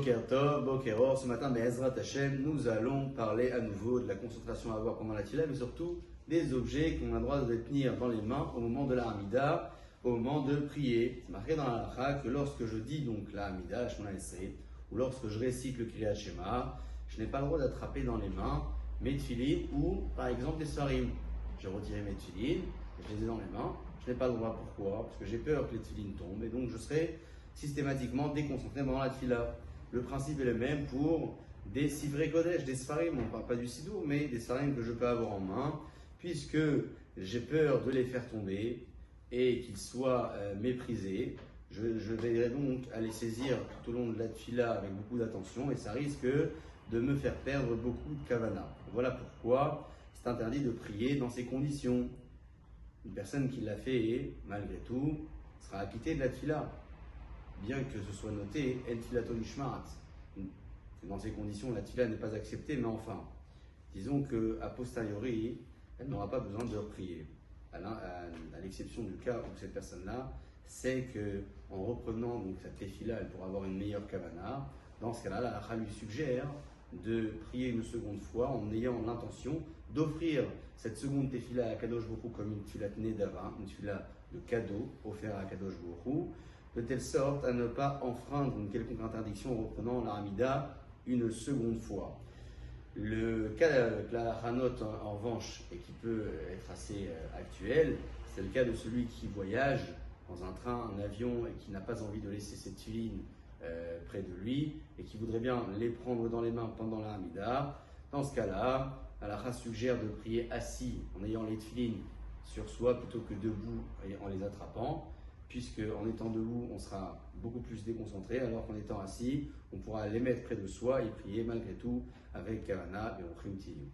Boker Tov, Boker Or. Ce matin, Be'ezrat Hashem, nous allons parler à nouveau de la concentration à avoir pendant la tefila, mais surtout des objets qu'on a le droit de tenir dans les mains au moment de la Hamida, au moment de prier. C'est marqué dans la halakha que lorsque je dis donc la Hamida, Shemona Esrei, ou lorsque je récite le Kriyat Shema, je n'ai pas le droit d'attraper dans les mains mes tefilines ou par exemple les sarim. J'ai retiré mes tefilines, je les ai dans les mains, je n'ai pas le droit. Pourquoi? Parce que j'ai peur que les tefilines tombent et donc je serai systématiquement déconcentré pendant la tefila. Le principe est le même pour des sivrei kodesh, des sfarim, on ne parle pas du sidour, mais des sfarim que je peux avoir en main, puisque j'ai peur de les faire tomber et qu'ils soient méprisés. Je veillerai donc à les saisir tout au long de la tefila avec beaucoup d'attention et ça risque de me faire perdre beaucoup de kavana. Voilà pourquoi c'est interdit de prier dans ces conditions. Une personne qui l'a fait, malgré tout, sera acquittée de la tefila. Bien que ce soit noté, El Tilato Nishmat. Dans ces conditions, la tefila n'est pas acceptée, mais enfin, disons qu'a posteriori, elle n'aura pas besoin de prier. À l'exception du cas où cette personne-là sait qu'en reprenant donc cette tefila, elle pourra avoir une meilleure kavana. Dans ce cas-là, la halakha lui suggère de prier une seconde fois en ayant l'intention d'offrir cette seconde tefila à Kadosh Baruch Hu comme une tefila nedava, une tefila de cadeau offert à Kadosh Baruch Hu, de telle sorte à ne pas enfreindre une quelconque interdiction en reprenant la Hamida une seconde fois. Le cas que la halakha note en revanche et qui peut être assez actuel, c'est le cas de celui qui voyage dans un train, un avion et qui n'a pas envie de laisser ses tefilines près de lui et qui voudrait bien les prendre dans les mains pendant la Hamida. Dans ce cas-là, la halakha suggère de prier assis en ayant les tefilines sur soi plutôt que debout et en les attrapant, puisque en étant debout, on sera beaucoup plus déconcentré, alors qu'en étant assis, on pourra les mettre près de soi et prier malgré tout avec Kavana et Ochim Tiyou.